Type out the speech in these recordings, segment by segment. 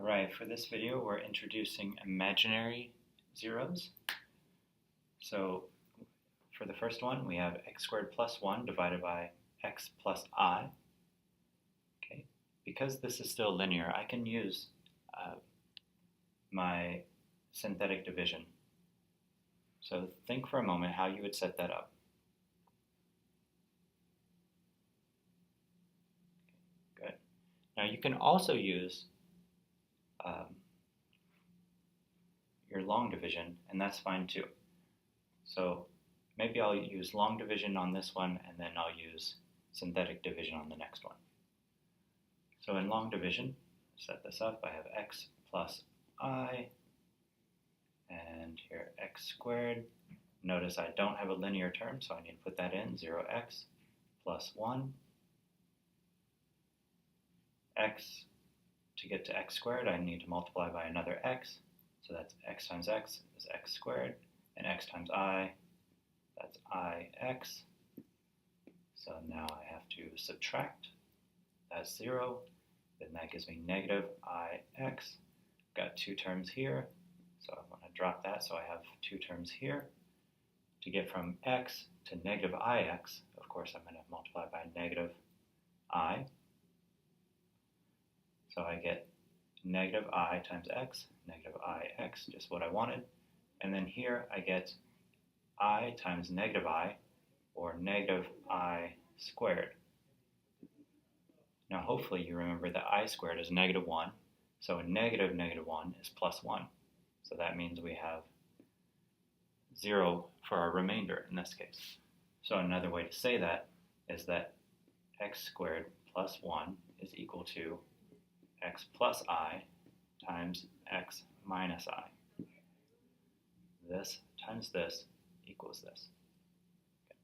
Alright, for this video we're introducing imaginary zeros. So for the first one we have x squared plus 1 divided by x plus I. Okay. Because this is still linear, I can use my synthetic division. So think for a moment how you would set that up. Good. Now you can also use your long division, and that's fine too. So maybe I'll use long division on this one, and then I'll use synthetic division on the next one. So in long division, set this up, I have x plus I, and here x squared. Notice I don't have a linear term, so I need to put that in, 0x plus 1, x. To get to x squared, I need to multiply by another x. So that's x times x is x squared, and x times I, that's ix. So now I have to subtract. That's 0. Then that gives me negative ix. Got two terms here, so I want to drop that, so I have two terms here. To get from x to negative ix, of course I'm going to multiply by negative I. So I get negative I times x, negative ix, just what I wanted. And then here I get I times negative I, or negative I squared. Now hopefully you remember that I squared is negative 1, so a negative negative 1 is plus 1. So that means we have 0 for our remainder in this case. So another way to say that is that x squared plus 1 is equal to x plus I times x minus I. This times this equals this. Okay.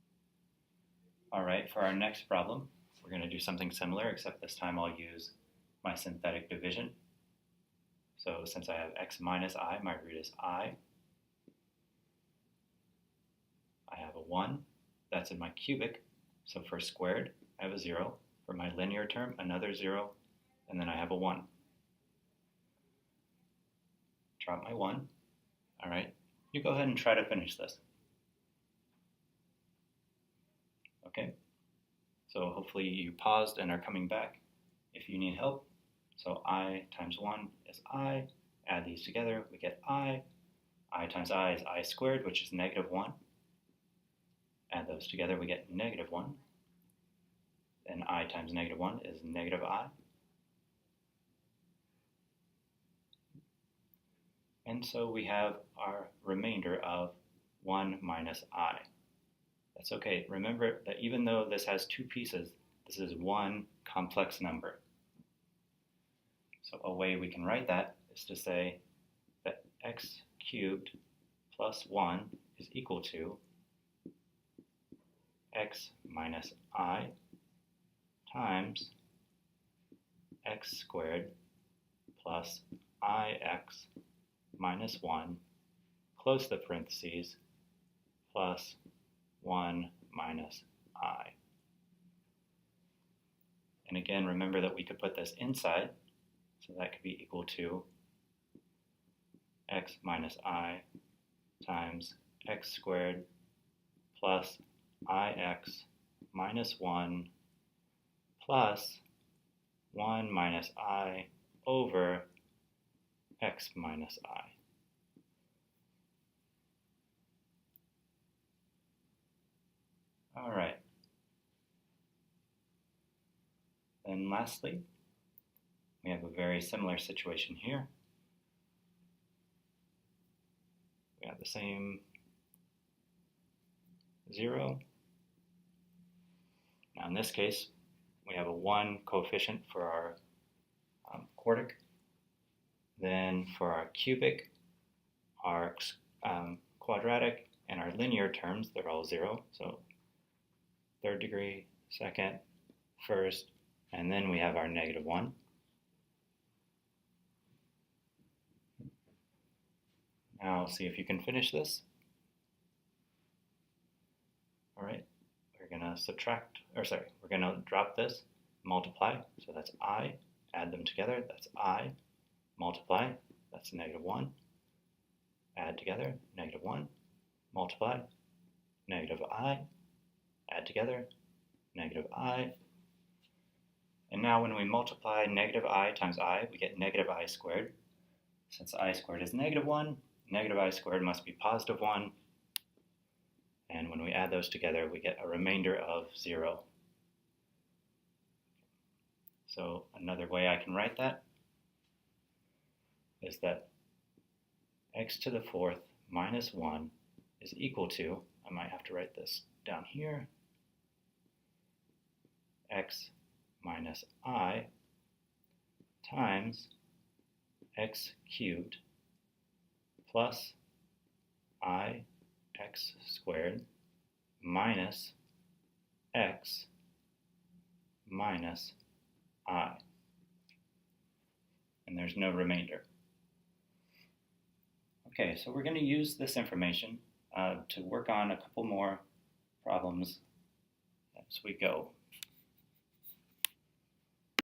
All right, for our next problem, we're going to do something similar, except this time I'll use my synthetic division. So since I have x minus I, my root is I. I have a 1, that's in my cubic, so for squared, I have a 0. For my linear term, another 0, and then I have a 1. Drop my 1. All right, you go ahead and try to finish this. Okay, so hopefully you paused and are coming back if you need help. So I times 1 is I. Add these together, we get I. I times I is I squared, which is negative 1. Add those together, we get negative 1. Then I times negative 1 is negative I. And so we have our remainder of 1 minus I. That's okay. Remember that even though this has two pieces, this is one complex number. So a way we can write that is to say that x cubed plus 1 is equal to x minus I times x squared plus ix minus 1, close the parentheses, plus 1 minus I. And again, remember that we could put this inside, so that could be equal to x minus I times x squared plus ix minus 1 plus 1 minus I over x minus I. All right. Then lastly, we have a very similar situation here. We have the same 0. Now in this case, we have a 1 coefficient for our quartic. Then for our cubic, our quadratic, and our linear terms, they're all 0. So third degree, second, first, and then we have our negative 1. Now see if you can finish this. All right, we're going to we're going to drop this, multiply, so that's I, add them together, that's I, multiply, that's negative 1, add together, negative 1, multiply, negative I, add together, negative I. And now when we multiply negative I times I, we get negative I squared. Since I squared is negative 1, negative I squared must be positive 1. And when we add those together, we get a remainder of 0. So another way I can write that is that x to the 4th minus 1 is equal to, I might have to write this down here, x minus I times x cubed plus I x squared minus x minus I. And there's no remainder. Okay, so we're going to use this information to work on a couple more problems as we go.